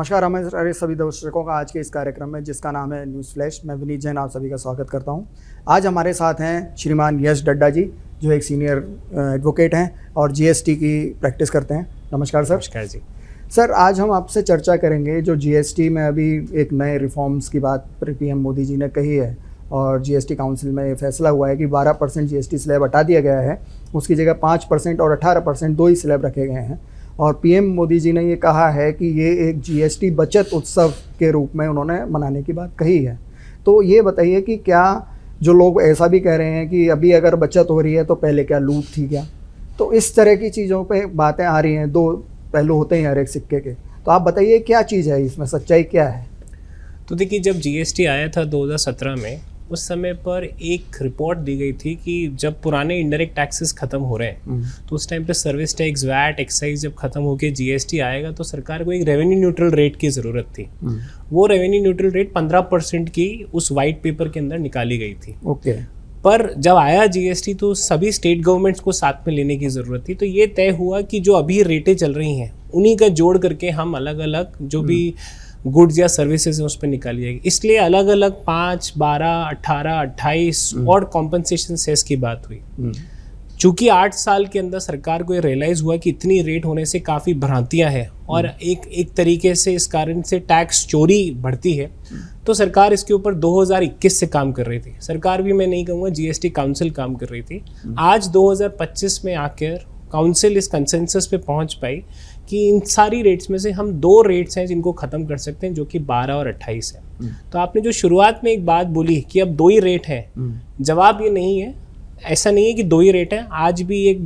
नमस्कार हमारे सभी दर्शकों का आज के इस कार्यक्रम में जिसका नाम है न्यूज़ फ्लैश। मैं विनीत जैन आप सभी का स्वागत करता हूं। आज हमारे साथ हैं श्रीमान यश डड्डा जी, जो एक सीनियर एडवोकेट हैं और जीएसटी की प्रैक्टिस करते हैं। नमस्कार सर। नमस्कार जी। सर, आज हम आपसे चर्चा करेंगे जो जीएसटी में अभी एक नए रिफॉर्म्स की बात पीएम मोदी जी ने कही है और जीएसटी काउंसिल में ये फैसला हुआ है कि 12% जीएसटी स्लैब हटा दिया गया है, उसकी जगह 5% और 18% दो ही स्लैब रखे गए हैं। और पीएम मोदी जी ने ये कहा है कि ये एक जीएसटी बचत उत्सव के रूप में उन्होंने मनाने की बात कही है। तो ये बताइए कि क्या जो लोग ऐसा भी कह रहे हैं कि अभी अगर बचत हो रही है तो पहले क्या लूट थी क्या, तो इस तरह की चीज़ों पे बातें आ रही हैं। दो पहलू होते हैं हर एक सिक्के के, तो आप बताइए क्या चीज़ है इसमें, सच्चाई क्या है? तो देखिए, जब जीएसटी आया था 2017 में, उस समय पर एक रिपोर्ट दी गई थी कि जब पुराने इनडायरेक्ट टैक्सेस खत्म हो रहे हैं तो उस टाइम पे सर्विस टैक्स, वैट, एक्साइज जब खत्म होकर जीएसटी आएगा तो सरकार को एक रेवेन्यू न्यूट्रल रेट की ज़रूरत थी। वो रेवेन्यू न्यूट्रल रेट 15% की उस वाइट पेपर के अंदर निकाली गई थी। ओके। पर जब आया जीएसटी तो सभी स्टेट गवर्नमेंट्स को साथ में लेने की ज़रूरत थी। तो ये तय हुआ कि जो अभी रेटें चल रही हैं उन्हीं का जोड़ करके हम अलग अलग जो भी गुड्स या सर्विसेज हैं उस पर निकाली जाएगी। इसलिए अलग अलग 5, 12, 18, 28 और कॉम्पनसेशन सेस की बात हुई। चूँकि 8 साल के अंदर सरकार को ये रियलाइज़ हुआ कि इतनी रेट होने से काफ़ी भ्रांतियाँ हैं और एक तरीके से इस कारण से टैक्स चोरी बढ़ती है, तो सरकार इसके ऊपर 2021 से काम कर रही थी। सरकार भी मैं नहीं कहूँगा, जीएसटी काउंसिल काम कर रही थी। आज 2025 में आकर काउंसिल इस कंसेंसस पे पहुंच पाई कि इन सारी रेट्स में से हम 2 रेट्स हैं जिनको ख़त्म कर सकते हैं, जो कि 12 और 28 है। तो आपने जो शुरुआत में एक बात बोली कि अब 2 ही रेट हैं, जवाब ये नहीं है। ऐसा नहीं है कि 2 ही रेट हैं। आज भी एक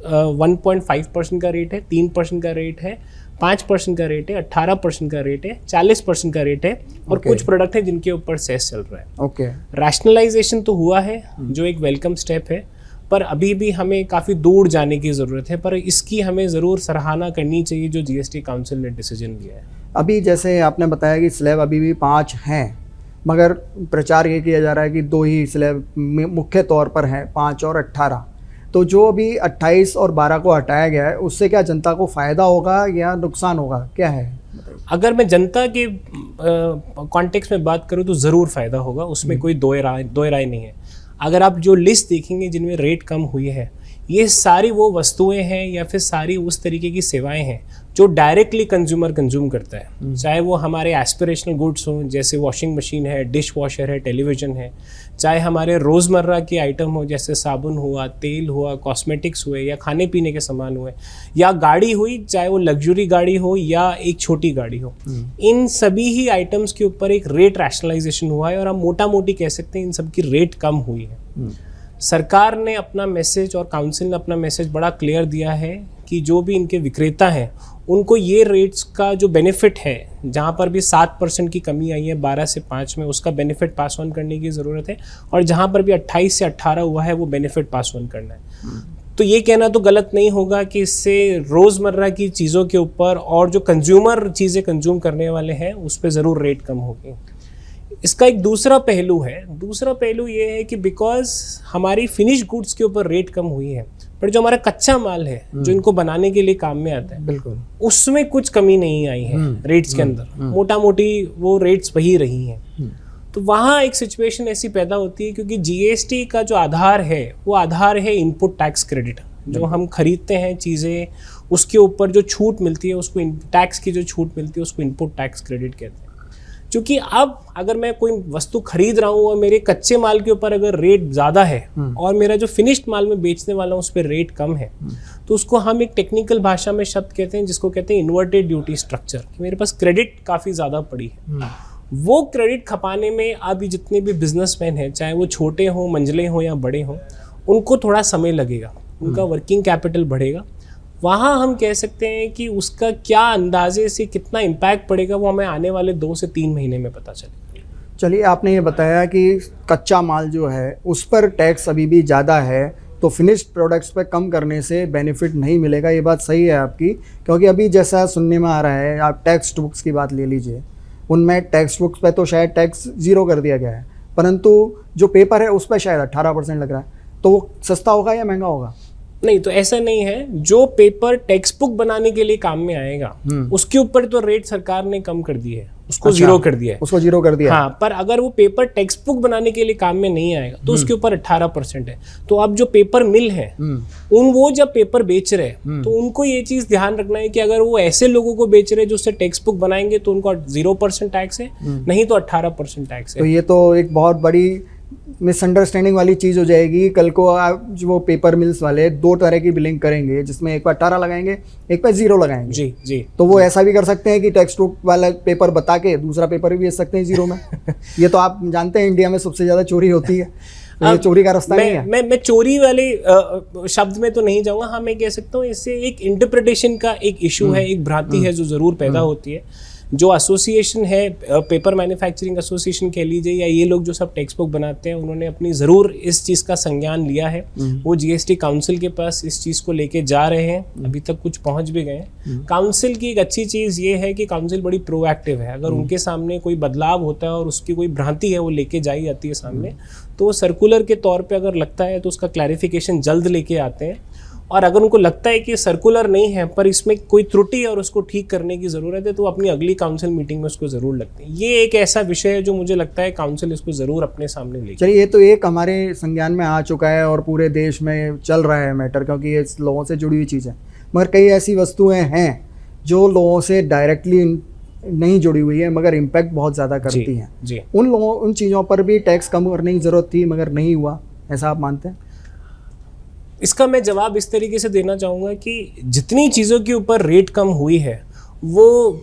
1.5% का रेट है, 3% का रेट है, 5% का रेट है, 18% का रेट है, 40% का रेट है और कुछ प्रोडक्ट हैं जिनके ऊपर सेस चल रहा है। ओके। रैशनलाइजेशन तो हुआ है, जो एक वेलकम स्टेप है, पर अभी भी हमें काफ़ी दूर जाने की ज़रूरत है। पर इसकी हमें ज़रूर सराहना करनी चाहिए जो जीएसटी काउंसिल ने डिसीजन लिया है। अभी जैसे आपने बताया कि स्लैब अभी भी 5 हैं, मगर प्रचार ये किया जा रहा है कि 2 ही स्लैब मुख्य तौर पर हैं, 5 और 18। तो जो अभी 28 और 12 को हटाया गया है, उससे क्या जनता को फ़ायदा होगा या नुकसान होगा, क्या है? अगर मैं जनता के कॉन्टेक्स्ट में बात करूँ तो ज़रूर फ़ायदा होगा, उसमें कोई दो राय नहीं है। अगर आप जो लिस्ट देखेंगे जिनमें रेट कम हुई है, ये सारी वो वस्तुएं हैं या फिर सारी उस तरीके की सेवाएं हैं जो डायरेक्टली कंज्यूमर कंज्यूम करता है। चाहे वो हमारे एस्पिरेशनल गुड्स हों, जैसे वॉशिंग मशीन है, डिश वॉशर है, टेलीविज़न है, चाहे हमारे रोज़मर्रा के आइटम हो जैसे साबुन हुआ, तेल हुआ, कॉस्मेटिक्स हुए या खाने पीने के सामान हुए, या गाड़ी हुई, चाहे वो लग्जरी गाड़ी हो या एक छोटी गाड़ी हो। इन सभी ही आइटम्स के ऊपर एक रेट रैशनलाइजेशन हुआ है और हम मोटा मोटी कह सकते हैं इन सब की रेट कम हुई है। सरकार ने अपना मैसेज और काउंसिल ने अपना मैसेज बड़ा क्लियर दिया है कि जो भी इनके विक्रेता हैं उनको ये रेट्स का जो बेनिफिट है, जहाँ पर भी 7% की कमी आई है 12 से 5 में, उसका बेनिफिट पास ऑन करने की ज़रूरत है। और जहाँ पर भी 28 से 18 हुआ है वो बेनिफिट पास ऑन करना है। तो ये कहना तो गलत नहीं होगा कि इससे रोज़मर्रा की चीज़ों के ऊपर और जो कंज्यूमर चीज़ें कंज्यूम करने वाले हैं उस पर ज़रूर रेट कम होगी। इसका एक दूसरा पहलू है। दूसरा पहलू ये है कि बिकॉज हमारी फिनिश गुड्स के ऊपर रेट कम हुई है, पर जो हमारा कच्चा माल है जो इनको बनाने के लिए काम में आता है, बिल्कुल उसमें कुछ कमी नहीं आई है रेट्स के अंदर। मोटा मोटी वो रेट्स वही रही हैं। तो वहाँ एक सिचुएशन ऐसी पैदा होती है क्योंकि जीएसटी का जो आधार है वो आधार है इनपुट टैक्स क्रेडिट। जो हम खरीदते हैं चीज़ें, उसके ऊपर जो छूट मिलती है उसको, टैक्स की जो छूट मिलती है उसको इनपुट टैक्स क्रेडिट कहते हैं। क्योंकि अब अगर मैं कोई वस्तु खरीद रहा हूँ और मेरे कच्चे माल के ऊपर अगर रेट ज़्यादा है और मेरा जो फिनिश्ड माल में बेचने वाला हूँ उस पर रेट कम है, तो उसको हम एक टेक्निकल भाषा में शब्द कहते हैं जिसको कहते हैं इन्वर्टेड ड्यूटी स्ट्रक्चर, कि मेरे पास क्रेडिट काफ़ी ज़्यादा पड़ी है। वो क्रेडिट खपाने में अभी जितने भी बिजनेसमैन हैं, चाहे वो छोटे हों, मंझले हों या बड़े हों, उनको थोड़ा समय लगेगा, उनका वर्किंग कैपिटल बढ़ेगा। वहाँ हम कह सकते हैं कि उसका क्या अंदाजे से कितना इम्पैक्ट पड़ेगा वो हमें आने वाले 2 से 3 महीने में पता चलेगा। चलिए, आपने ये बताया कि कच्चा माल जो है उस पर टैक्स अभी भी ज़्यादा है, तो फिनिश्ड प्रोडक्ट्स पे कम करने से बेनिफिट नहीं मिलेगा। ये बात सही है आपकी, क्योंकि अभी जैसा सुनने में आ रहा है, आप टेक्स्ट बुक्स की बात ले लीजिए, उनमें टेक्स्ट बुक्स पे तो शायद टैक्स 0 कर दिया गया है, परंतु जो पेपर है उस पर शायद 18% लग रहा है। तो वो सस्ता होगा या महंगा होगा? नहीं, तो ऐसा नहीं है। जो पेपर टेक्स्ट बुक बनाने के लिए काम में आएगा उसके ऊपर तो रेट सरकार ने कम कर दी है, उसको जीरो कर दिया है। उसको जीरो कर दिया। हाँ, पर अगर वो पेपर टेक्स्ट बुक बनाने के लिए काम में नहीं आएगा तो उसके ऊपर 18% है। तो अब जो पेपर मिल है वो जब पेपर बेच रहे हैं तो उनको ये चीज ध्यान रखना है कि अगर वो ऐसे लोगों को बेच रहे हैं जो उससे टेक्स्ट बुक बनाएंगे तो उनको 0% टैक्स है, नहीं तो 18% टैक्स है। तो ये तो एक बहुत बड़ी मिसअंडरस्टैंडिंग वाली चीज़ हो जाएगी। कल को आप जो वो पेपर मिल्स वाले दो तरह की बिलिंग करेंगे, जिसमें एक पे 18 लगाएंगे, एक पे 0 लगाएंगे। जी जी। तो वो ऐसा भी कर सकते हैं कि टेक्स्ट बुक वाला पेपर बता के दूसरा पेपर भी बेच सकते हैं 0 में। ये तो आप जानते हैं इंडिया में सबसे ज़्यादा चोरी होती है। ये चोरी का रास्ता नहीं है। मैं चोरी वाले शब्द में तो नहीं जाऊंगा। हाँ, मैं कह सकता हूँ इससे एक इंटरप्रिटेशन का एक इशू है, एक भ्रांति है जो जरूर पैदा होती है। जो एसोसिएशन है, पेपर मैन्युफैक्चरिंग एसोसिएशन कह लीजिए, या ये लोग जो सब टेक्स्ट बुक बनाते हैं, उन्होंने अपनी ज़रूर इस चीज़ का संज्ञान लिया है। वो जीएसटी काउंसिल के पास इस चीज़ को लेके जा रहे हैं, अभी तक कुछ पहुंच भी गए हैं। काउंसिल की एक अच्छी चीज़ ये है कि काउंसिल बड़ी प्रोएक्टिव है। अगर उनके सामने कोई बदलाव होता है और उसकी कोई भ्रांति है वो लेके जाई जाती है सामने, तो वो सर्कुलर के तौर पर अगर लगता है तो उसका क्लैरिफिकेशन जल्द लेके आते हैं। और अगर उनको लगता है कि सर्कुलर नहीं है पर इसमें कोई त्रुटि है और उसको ठीक करने की ज़रूरत है, तो अपनी अगली काउंसिल मीटिंग में उसको ज़रूर लगते हैं। ये एक ऐसा विषय है जो मुझे लगता है काउंसिल इसको ज़रूर अपने सामने लेगी। चलिए, ये तो एक हमारे संज्ञान में आ चुका है और पूरे देश में चल रहा है मैटर, क्योंकि ये लोगों से जुड़ी हुई चीज़ है। मगर कई ऐसी वस्तुएँ हैं जो लोगों से डायरेक्टली नहीं जुड़ी हुई है मगर इम्पैक्ट बहुत ज़्यादा करती हैं। जी। उन चीज़ों पर भी टैक्स कम करने की ज़रूरत थी मगर नहीं हुआ, ऐसा आप मानते हैं? इसका मैं जवाब इस तरीके से देना चाहूँगा कि जितनी चीज़ों के ऊपर रेट कम हुई है, वो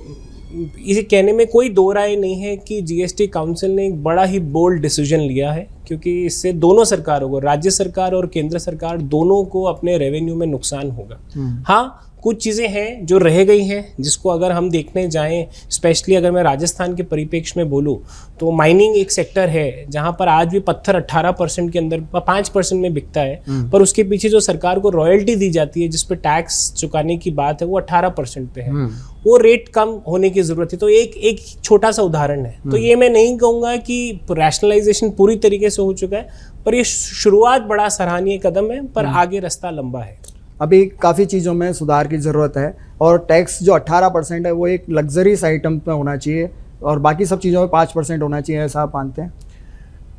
इसे कहने में कोई दो राय नहीं है कि जीएसटी काउंसिल ने एक बड़ा ही बोल्ड डिसीजन लिया है, क्योंकि इससे दोनों सरकारों को, राज्य सरकार और केंद्र सरकार दोनों को अपने रेवेन्यू में नुकसान होगा। हाँ, कुछ चीज़ें हैं जो रह गई हैं जिसको अगर हम देखने जाएं, स्पेशली अगर मैं राजस्थान के परिप्रेक्ष्य में बोलूं, तो माइनिंग एक सेक्टर है जहां पर आज भी पत्थर 18% के अंदर 5% में बिकता है, पर उसके पीछे जो सरकार को रॉयल्टी दी जाती है जिस पे टैक्स चुकाने की बात है वो 18% पे है। वो रेट कम होने की जरूरत है। तो एक छोटा सा उदाहरण है। तो ये मैं नहीं कहूँगा कि रैशनलाइजेशन पूरी तरीके से हो चुका है, पर ये शुरुआत बड़ा सराहनीय कदम है, पर आगे रास्ता लंबा है। अभी काफ़ी चीज़ों में सुधार की ज़रूरत है और टैक्स जो 18% है वो एक लग्जरीज आइटम पे होना चाहिए और बाकी सब चीज़ों में 5% होना चाहिए, ऐसा आप मानते हैं?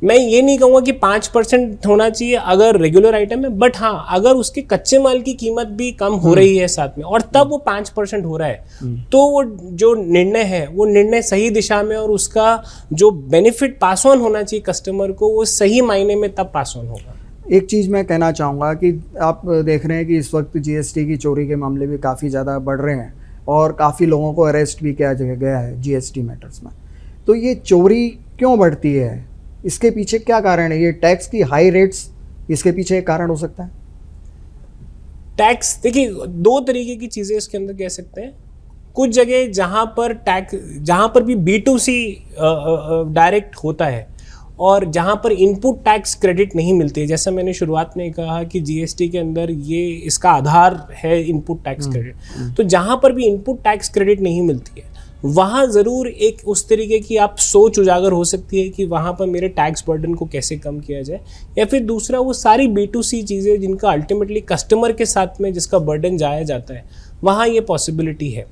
मैं ये नहीं कहूँगा कि 5% होना चाहिए अगर रेगुलर आइटम है, बट हाँ, अगर उसके कच्चे माल की कीमत भी कम हो रही है साथ में और तब वो 5% हो रहा है, तो वो जो निर्णय है वो निर्णय सही दिशा में, और उसका जो बेनिफिट पास ऑन होना चाहिए कस्टमर को, वो सही मायने में तब पास ऑन होगा। एक चीज़ मैं कहना चाहूँगा कि आप देख रहे हैं कि इस वक्त जीएसटी की चोरी के मामले भी काफ़ी ज़्यादा बढ़ रहे हैं और काफ़ी लोगों को अरेस्ट भी किया गया है जीएसटी मैटर्स में। तो ये चोरी क्यों बढ़ती है, इसके पीछे क्या कारण है? ये टैक्स की हाई रेट्स इसके पीछे एक कारण हो सकता है? टैक्स, देखिए, दो तरीके की चीज़ें इसके अंदर कह सकते हैं। कुछ जगह जहाँ पर भी B2C डायरेक्ट होता है और जहाँ पर इनपुट टैक्स क्रेडिट नहीं मिलती है, जैसा मैंने शुरुआत में कहा कि जीएसटी के अंदर ये इसका आधार है इनपुट टैक्स क्रेडिट, तो जहाँ पर भी इनपुट टैक्स क्रेडिट नहीं मिलती है वहाँ ज़रूर एक उस तरीके की आप सोच उजागर हो सकती है कि वहाँ पर मेरे टैक्स बर्डन को कैसे कम किया जाए, या फिर दूसरा वो सारी B2C चीज़ें जिनका अल्टीमेटली कस्टमर के साथ में जिसका बर्डन जाया जाता है, वहाँ ये पॉसिबिलिटी है।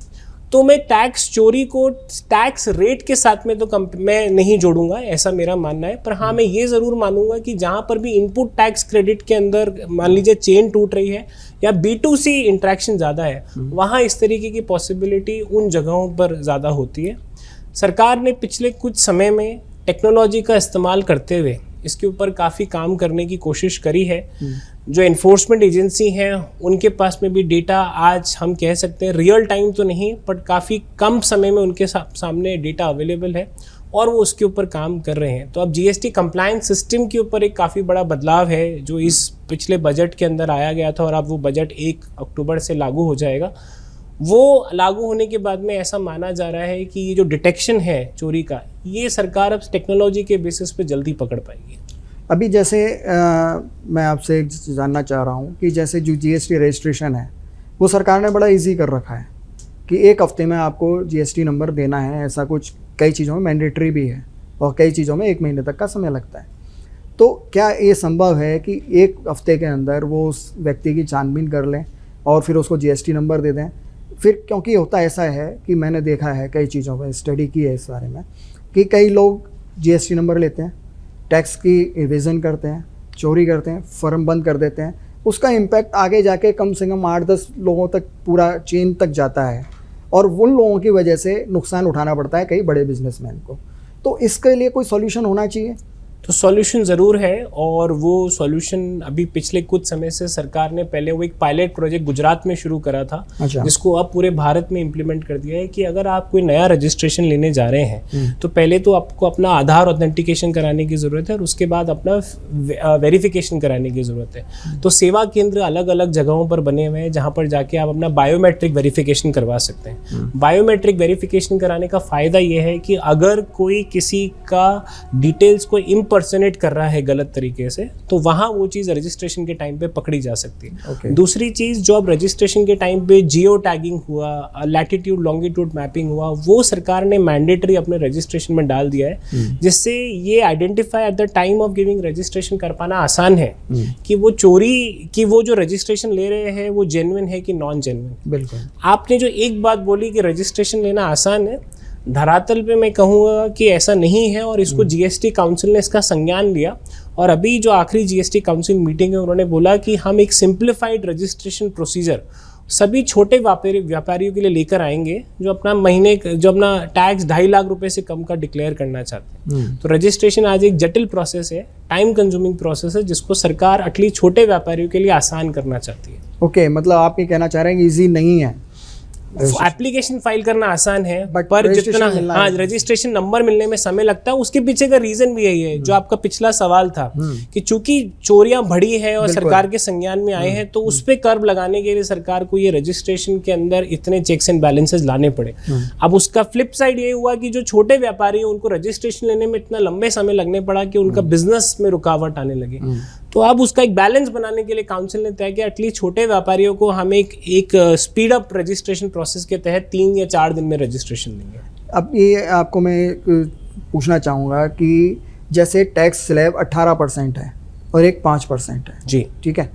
तो मैं टैक्स चोरी को टैक्स रेट के साथ में तो मैं नहीं जोड़ूंगा, ऐसा मेरा मानना है। पर हाँ, मैं ये ज़रूर मानूंगा कि जहाँ पर भी इनपुट टैक्स क्रेडिट के अंदर मान लीजिए चेन टूट रही है या B2C इंट्रैक्शन ज़्यादा है, वहाँ इस तरीके की पॉसिबिलिटी उन जगहों पर ज़्यादा होती है। सरकार ने पिछले कुछ समय में टेक्नोलॉजी का इस्तेमाल करते हुए इसके ऊपर काफ़ी काम करने की कोशिश करी है। जो एनफोर्समेंट एजेंसी हैं उनके पास में भी डेटा आज हम कह सकते हैं रियल टाइम तो नहीं, बट काफ़ी कम समय में उनके सामने डेटा अवेलेबल है और वो उसके ऊपर काम कर रहे हैं। तो अब जीएसटी कंप्लायंस सिस्टम के ऊपर एक काफ़ी बड़ा बदलाव है जो इस पिछले बजट के अंदर आया गया था और अब वो बजट 1 अक्टूबर से लागू हो जाएगा। वो लागू होने के बाद में ऐसा माना जा रहा है कि ये जो डिटेक्शन है चोरी का, ये सरकार अब टेक्नोलॉजी के बेसिस पे जल्दी पकड़ पाएगी। अभी जैसे मैं आपसे जानना चाह रहा हूँ कि जैसे जो जीएसटी रजिस्ट्रेशन है वो सरकार ने बड़ा इजी कर रखा है कि 1 हफ्ते में आपको जीएसटी नंबर देना है, ऐसा कुछ कई चीज़ों में मैंडेटरी भी है और कई चीज़ों में 1 महीने तक का समय लगता है। तो क्या ये संभव है कि एक हफ्ते के अंदर वो उस व्यक्ति की छानबीन कर लें और फिर उसको जीएसटी नंबर दे दें? फिर क्योंकि होता ऐसा है कि मैंने देखा है कई चीज़ों पर स्टडी की है इस बारे में कि कई लोग जीएसटी नंबर लेते हैं, टैक्स की इवेजन करते हैं, चोरी करते हैं, फर्म बंद कर देते हैं। उसका इम्पैक्ट आगे जाके कम से कम 8-10 लोगों तक पूरा चेन तक जाता है और उन लोगों की वजह से नुकसान उठाना पड़ता है कई बड़े बिजनेसमैन को। तो इसके लिए कोई सॉल्यूशन होना चाहिए? तो सॉल्यूशन ज़रूर है, और वो सॉल्यूशन अभी पिछले कुछ समय से सरकार ने पहले वो एक पायलट प्रोजेक्ट गुजरात में शुरू करा था, अच्छा। जिसको अब पूरे भारत में इम्प्लीमेंट कर दिया है कि अगर आप कोई नया रजिस्ट्रेशन लेने जा रहे हैं तो पहले तो आपको अपना आधार ऑथेंटिकेशन कराने की ज़रूरत है और उसके बाद अपना वेरिफिकेशन कराने की ज़रूरत है। तो सेवा केंद्र अलग अलग जगहों पर बने हुए हैं जहाँ पर जाके आप अपना बायोमेट्रिक वेरिफिकेशन करवा सकते हैं। बायोमेट्रिक वेरिफिकेशन कराने का फ़ायदा ये है कि अगर कोई किसी का डिटेल्स को इम्पर्सनेट कर रहा है गलत तरीके से, तो वहाँ वो चीज़ रजिस्ट्रेशन के टाइम पे पकड़ी जा सकती है। Okay. दूसरी चीज़, जो अब रजिस्ट्रेशन के टाइम पे जियो टैगिंग हुआ, लैटिट्यूड लॉन्गिट्यूड मैपिंग हुआ, वो सरकार ने मैंडेटरी अपने रजिस्ट्रेशन में डाल दिया है, जिससे ये identify at the time of giving registration कर पाना आसान है कि वो चोरी कि वो जो रजिस्ट्रेशन ले रहे हैं वो जेन्युइन है कि नॉन जेन्युइन। बिल्कुल। आपने जो एक बात बोली कि रजिस्ट्रेशन लेना आसान है, धरातल पे मैं कहूँगा कि ऐसा नहीं है, और इसको जीएसटी काउंसिल ने इसका संज्ञान लिया, और अभी जो आखिरी जीएसटी काउंसिल मीटिंग है उन्होंने बोला कि हम एक सिंप्लीफाइड रजिस्ट्रेशन प्रोसीजर सभी छोटे व्यापारियों के लिए लेकर आएंगे जो अपना टैक्स 2.5 लाख रुपए से कम का डिक्लेयर करना चाहते हैं। तो रजिस्ट्रेशन आज एक जटिल प्रोसेस है, टाइम कंज्यूमिंग प्रोसेस है, जिसको सरकार एटलीस्ट छोटे व्यापारियों के लिए आसान करना चाहती है। ओके, मतलब आप ये कहना चाह रहे हैं कि ईजी नहीं है? एप्लीकेशन फाइल करना आसान है, But पर registration जितना रजिस्ट्रेशन नंबर मिलने में समय लगता है, उसके पीछे का रीजन भी यही है जो आपका पिछला सवाल था कि चूंकि चोरियां बढ़ी है और सरकार के संज्ञान में आए हैं, तो उस पे कर्व लगाने के लिए सरकार को ये रजिस्ट्रेशन के अंदर इतने चेक्स एंड बैलेंसेस लाने पड़े। अब उसका फ्लिप साइड ये हुआ कि जो छोटे व्यापारी हैं उनको रजिस्ट्रेशन लेने में इतना लंबे समय लगने पड़ा कि उनका बिजनेस में रुकावट आने लगी। तो अब उसका एक बैलेंस बनाने के लिए काउंसिल ने तय किया एटलीस्ट छोटे व्यापारियों को हम एक स्पीड अप रजिस्ट्रेशन प्रोसेस के तहत 3 या 4 दिन में रजिस्ट्रेशन देंगे। अब ये आपको मैं पूछना चाहूँगा कि जैसे टैक्स स्लैब 18% है और एक 5% है जी, ठीक है,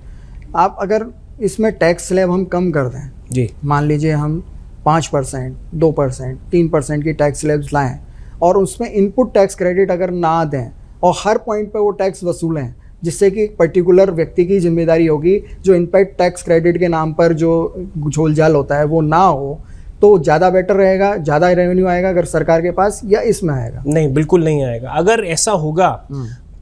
आप अगर इसमें टैक्स स्लैब हम कम कर दें जी, मान लीजिए हम 5%, 2%, 3% की टैक्स स्लैब्स लाएं और उसमें इनपुट टैक्स क्रेडिट अगर ना दें और हर पॉइंट पे वो टैक्स वसूलें, जिससे कि एक पर्टिकुलर व्यक्ति की जिम्मेदारी होगी जो इनपैक्ट टैक्स क्रेडिट के नाम पर जो झोलझाल होता है वो ना हो, तो ज़्यादा बेटर रहेगा, ज़्यादा रेवेन्यू आएगा अगर सरकार के पास, या इसमें आएगा? नहीं, बिल्कुल नहीं आएगा। अगर ऐसा होगा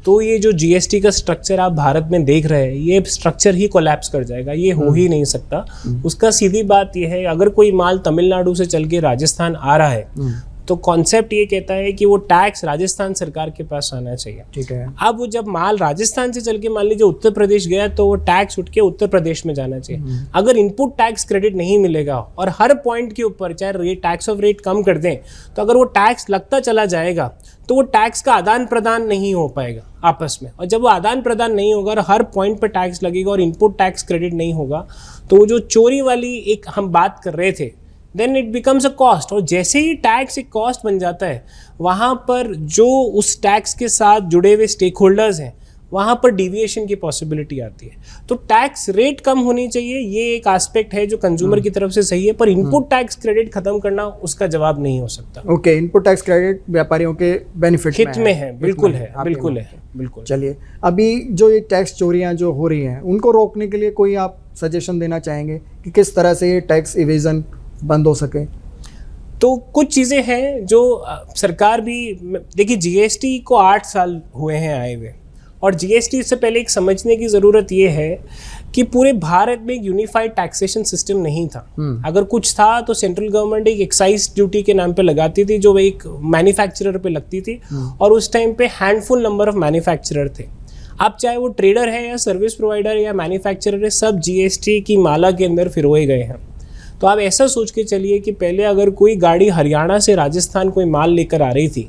तो ये जो जीएसटी का स्ट्रक्चर आप भारत में देख रहे हैं, ये स्ट्रक्चर ही कोलैप्स कर जाएगा, ये हो ही नहीं सकता। उसका सीधी बात ये है, अगर कोई माल तमिलनाडु से चल के राजस्थान आ रहा है तो कॉन्सेप्ट ये कहता है कि वो टैक्स राजस्थान सरकार के पास आना चाहिए। ठीक है। अब वो जब माल राजस्थान से चल के मान लीजिए उत्तर प्रदेश गया तो वो टैक्स उठ के उत्तर प्रदेश में जाना चाहिए। अगर इनपुट टैक्स क्रेडिट नहीं मिलेगा और हर पॉइंट के ऊपर चाहे रेट टैक्स ऑफ रेट कम कर दें, तो अगर वो टैक्स लगता चला जाएगा तो वो टैक्स का आदान प्रदान नहीं हो पाएगा आपस में, और जब वो आदान प्रदान नहीं होगा और हर पॉइंट पर टैक्स लगेगा और इनपुट टैक्स क्रेडिट नहीं होगा, तो वो जो चोरी वाली एक हम बात कर रहे थे, then it becomes a cost. और जैसे ही टैक्स एक कॉस्ट बन जाता है, वहाँ पर जो उस टैक्स के साथ जुड़े हुए स्टेक होल्डर्स हैं, वहाँ पर डिविएशन की पॉसिबिलिटी आती है। तो टैक्स रेट कम होनी चाहिए, ये एक एस्पेक्ट है जो कंज्यूमर की तरफ से सही है, पर इनपुट टैक्स क्रेडिट खत्म करना उसका जवाब नहीं हो सकता। ओके, इनपुट टैक्स क्रेडिट व्यापारियों के बेनिफिट हित में है, बिल्कुल है, बिल्कुल है, बिल्कुल। चलिए, अभी जो ये टैक्स चोरियां जो हो रही हैं उनको रोकने के लिए कोई आप सजेशन देना चाहेंगे कि किस तरह से ये टैक्स इवेजन बंद हो सके? तो कुछ चीज़ें हैं जो सरकार भी, देखिए जीएसटी को 8 साल हुए हैं आए हुए, और जीएसटी से पहले एक समझने की ज़रूरत ये है कि पूरे भारत में एक यूनिफाइड टैक्सेशन सिस्टम नहीं था। अगर कुछ था तो सेंट्रल गवर्नमेंट एक एक्साइज ड्यूटी के नाम पे लगाती थी जो एक मैन्युफैक्चरर पे लगती थी, और उस टाइम पे हैंडफुल नंबर ऑफ मैन्युफैक्चरर थे। अब चाहे वो ट्रेडर है या सर्विस प्रोवाइडर या मैन्युफैक्चरर है, सब जीएसटी की माला के अंदर फिरोए गए हैं। तो आप ऐसा सोच के चलिए कि पहले अगर कोई गाड़ी हरियाणा से राजस्थान कोई माल लेकर आ रही थी,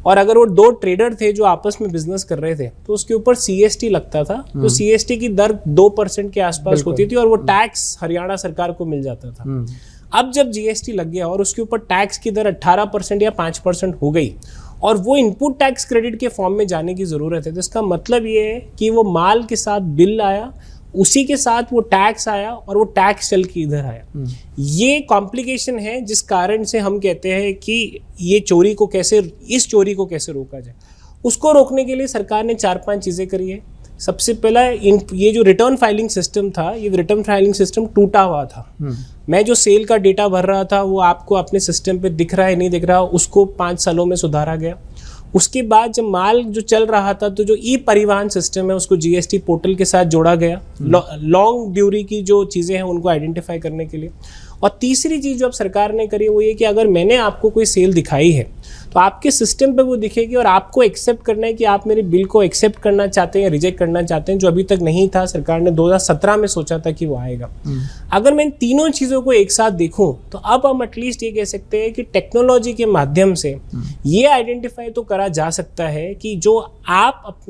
और अगर वो 2 ट्रेडर थे जो आपस में बिजनेस कर रहे थे, तो उसके ऊपर सीएसटी लगता था। तो सीएसटी की दर 2% के आसपास होती थी और वो टैक्स हरियाणा सरकार को मिल जाता था। अब जब जीएसटी लग गया और उसके ऊपर टैक्स की दर 18% या 5% हो गई, और वो इनपुट टैक्स क्रेडिट के फॉर्म में जाने की ज़रूरत है। तो इसका मतलब ये है कि वो माल के साथ बिल आया, उसी के साथ वो टैक्स आया और वो टैक्स चल के इधर आया। ये कॉम्प्लिकेशन है जिस कारण से हम कहते हैं कि ये चोरी को कैसे, इस चोरी को कैसे रोका जाए। उसको रोकने के लिए सरकार ने 4-5 चीज़ें करी है। सबसे पहला ये जो रिटर्न फाइलिंग सिस्टम था, ये रिटर्न फाइलिंग सिस्टम टूटा हुआ था। मैं जो सेल का डेटा भर रहा था वो आपको अपने सिस्टम पे दिख रहा है नहीं दिख रहा, उसको 5 सालों में सुधारा गया। उसके बाद जब माल जो चल रहा था तो जो ई परिवहन सिस्टम है उसको जीएसटी पोर्टल के साथ जोड़ा गया, लॉन्ग ड्यूरी की जो चीज़ें हैं उनको आइडेंटिफाई करने के लिए। और तीसरी चीज़ जो अब सरकार ने करी वो ये कि अगर मैंने आपको कोई सेल दिखाई है तो आपके सिस्टम पे वो दिखेगी और आपको एक्सेप्ट करना है कि आप मेरे बिल को एक्सेप्ट करना चाहते हैं या रिजेक्ट करना चाहते हैं, जो अभी तक नहीं था। सरकार ने 2017 में सोचा था कि वो आएगा। अगर मैं इन तीनों चीज़ों को एक साथ देखूं तो अब हम एटलीस्ट ये कह सकते हैं कि टेक्नोलॉजी के माध्यम से ये आइडेंटिफाई तो करा जा सकता है कि जो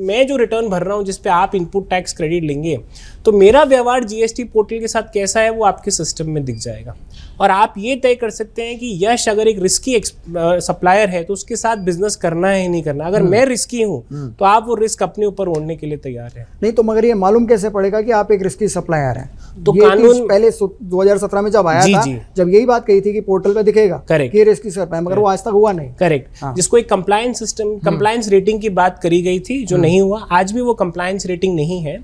मैं जो रिटर्न भर रहा हूँ जिस पे आप इनपुट टैक्स क्रेडिट लेंगे तो मेरा व्यवहार जीएसटी पोर्टल के साथ कैसा है वो आपके सिस्टम में दिख जाएगा। और आप ये तय कर सकते हैं कि यश अगर एक रिस्की सप्लायर है तो उसके साथ बिजनेस करना है नहीं करना। अगर मैं रिस्की हूँ तो आप वो रिस्क अपने ऊपर ओढ़ने के लिए तैयार हैं। नहीं तो मगर ये मालूम कैसे पड़ेगा कि आप एक रिस्की सप्लायर हैं? तो ये कानून पहले 2017 में जब आया था, जब यही बात कही थी कि पोर्टल पे दिखेगा करेक्ट ये रिस्की सप्लायर, मगर वो आज तक हुआ नहीं। करेक्ट। जिसको एक कंप्लायंस सिस्टम, कंप्लायंस रेटिंग की बात करी गई थी जो नहीं हुआ। आज भी वो कंप्लायंस रेटिंग नहीं है,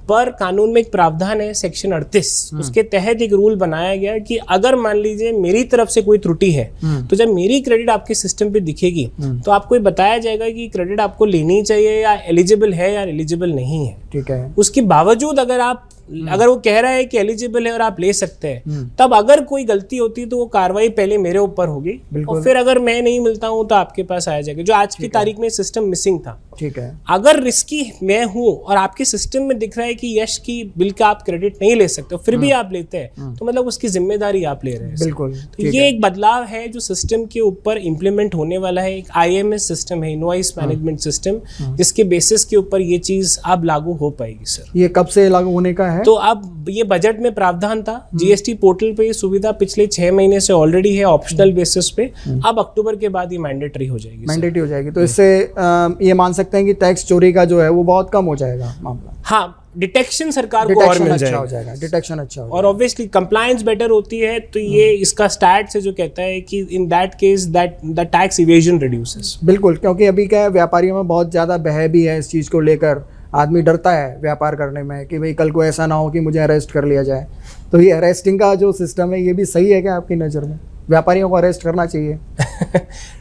पर कानून में एक प्रावधान है सेक्शन 38, उसके तहत एक रूल बनाया गया कि अगर मान लीजिए मेरी तरफ से कोई त्रुटि है तो जब मेरी क्रेडिट आपके सिस्टम पे दिखेगी तो आपको ये बताया जाएगा कि क्रेडिट आपको लेनी चाहिए या एलिजिबल है या एलिजिबल नहीं है। ठीक है। उसके बावजूद अगर वो कह रहा है कि एलिजिबल है और आप ले सकते हैं, तब अगर कोई गलती होती है तो वो कार्रवाई पहले मेरे ऊपर होगी और फिर अगर मैं नहीं मिलता हूं तो आपके पास आया जाएगा। जो आज की तारीख में सिस्टम मिसिंग था। ठीक है। अगर रिस्की मैं हूं और आपके सिस्टम में दिख रहा है कि यश की बिल का आप क्रेडिट नहीं ले सकते फिर भी आप लेते हैं तो मतलब उसकी जिम्मेदारी आप ले रहे हैं। बिल्कुल। तो ये एक बदलाव है जो सिस्टम के ऊपर इम्प्लीमेंट होने वाला है। एक IMS सिस्टम है, इनवॉइस मैनेजमेंट सिस्टम, जिसके बेसिस के ऊपर ये चीज अब लागू हो पाएगी। सर ये कब से लागू होने का है? तो अब ये बजट में प्रावधान था। जीएसटी पोर्टल पे ये सुविधा पिछले 6 महीने से ऑलरेडी है ऑप्शनल बेसिस पे। अब अक्टूबर के बाद ये मैंडेटरी हो जाएगी। मैंडेटरी हो जाएगी तो इससे ये मान सकते हैं कि टैक्स चोरी का जो है वो बहुत कम हो जाएगा मामला। हाँ, डिटेक्शन सरकार को और मिल अच्छा हो जाएगा, डिटेक्शन अच्छा हो और ऑब्वियसली कंप्लायंस बेटर होती है तो ये इसका स्टैट्स है जो कहता है कि in that case that the tax evasion reduces. बिल्कुल, क्योंकि अभी क्या है व्यापारियों में बहुत ज़्यादा भय भी है इस चीज़ को लेकर। आदमी डरता है व्यापार करने में कि भाई कल को ऐसा ना हो कि मुझे अरेस्ट कर लिया जाए। तो ये अरेस्टिंग का जो सिस्टम है ये भी सही है क्या आपकी नज़र में? व्यापारियों को अरेस्ट करना चाहिए?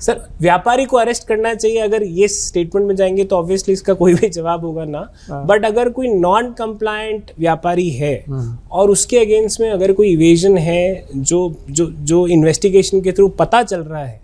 सर, व्यापारी को अरेस्ट करना चाहिए अगर ये स्टेटमेंट में जाएंगे तो ऑब्वियसली इसका कोई भी जवाब होगा ना। बट अगर कोई नॉन कंप्लायंट व्यापारी है और उसके अगेंस्ट में अगर कोई इवेजन है जो इन्वेस्टिगेशन के थ्रू पता चल रहा है,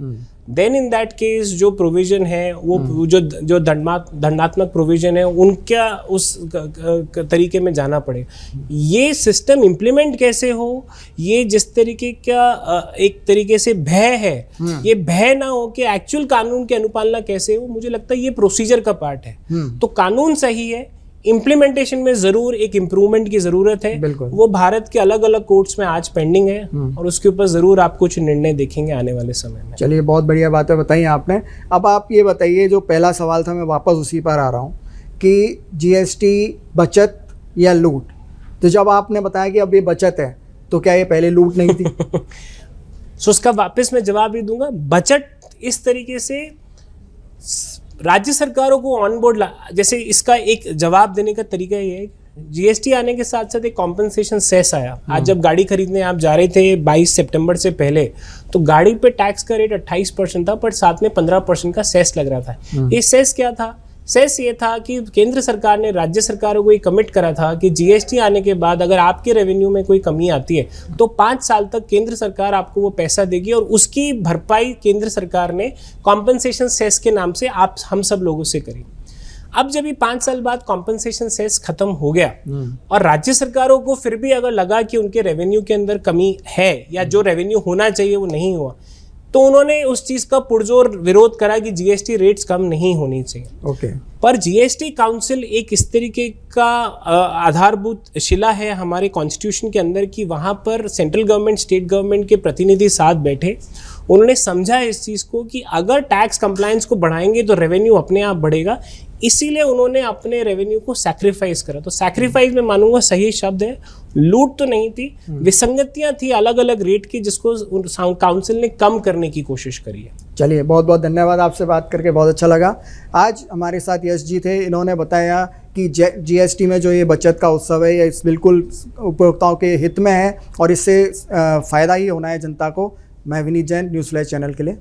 देन इन दैट केस जो प्रोविजन है वो जो दंडात्मक प्रोविजन है उनका उस तरीके में जाना पड़े। ये सिस्टम इम्प्लीमेंट कैसे हो, ये जिस तरीके का एक तरीके से भय है, ये भय ना हो कि एक्चुअल कानून की अनुपालना कैसे हो, मुझे लगता है ये प्रोसीजर का पार्ट है। तो कानून सही है, इम्प्लीमेंटेशन में जरूर एक इम्प्रूवमेंट की जरूरत है। वो भारत के अलग अलग कोर्ट्स में आज पेंडिंग है और उसके ऊपर जरूर आप कुछ निर्णय देखेंगे आने वाले समय में। चलिए, बहुत बढ़िया बातें बताई आपने। अब आप ये बताइए, जो पहला सवाल था मैं वापस उसी पर आ रहा हूँ कि जीएसटी बचत या लूट। तो जब आपने बताया कि अब ये बचत है तो क्या ये पहले लूट नहीं थी? सो उसका वापस मैं जवाब भी दूंगा। बचत इस तरीके से राज्य सरकारों को ऑन बोर्ड, जैसे इसका एक जवाब देने का तरीका ये है, जीएसटी आने के साथ साथ एक कॉम्पनसेशन सेस आया। आज जब गाड़ी खरीदने आप जा रहे थे 22 सितंबर से पहले, तो गाड़ी पे टैक्स का रेट 28% था, पर साथ में 15% का सेस लग रहा था। ये सेस क्या था? सेस ये था कि केंद्र सरकार ने राज्य सरकारों को ये कमिट करा था कि जीएसटी आने के बाद अगर आपके रेवेन्यू में कोई कमी आती है तो 5 साल तक केंद्र सरकार आपको वो पैसा देगी और उसकी भरपाई केंद्र सरकार ने कॉम्पनसेशन सेस के नाम से हम सब लोगों से करी। अब जब ये 5 साल बाद कॉम्पनसेशन सेस खत्म हो गया और राज्य सरकारों को फिर भी अगर लगा कि उनके रेवेन्यू के अंदर कमी है या जो रेवेन्यू होना चाहिए वो नहीं हुआ, तो उन्होंने उस चीज का पुरजोर विरोध करा कि जीएसटी रेट्स कम नहीं होनी चाहिए। पर जीएसटी काउंसिल एक इस तरीके का आधारभूत शिला है हमारे कॉन्स्टिट्यूशन के अंदर कि वहाँ पर सेंट्रल गवर्नमेंट, स्टेट गवर्नमेंट के प्रतिनिधि साथ बैठे उन्होंने समझा इस चीज़ को कि अगर टैक्स कंप्लायंस को बढ़ाएंगे तो रेवेन्यू अपने आप बढ़ेगा, इसीलिए उन्होंने अपने रेवेन्यू को सैक्रिफाइस करा। तो सैक्रिफाइस में मानूंगा सही शब्द है, लूट तो नहीं थी, विसंगतियां थी अलग अलग रेट की, जिसको काउंसिल ने कम करने की कोशिश करी है। चलिए, बहुत बहुत धन्यवाद, आपसे बात करके बहुत अच्छा लगा। आज हमारे साथ यश जी थे, इन्होंने बताया कि जीएसटी में जो ये बचत का उत्सव है ये बिल्कुल उपभोक्ताओं के हित में है और इससे फ़ायदा ही होना है जनता को। मैं Vineet Jain, news flash channel के लिए।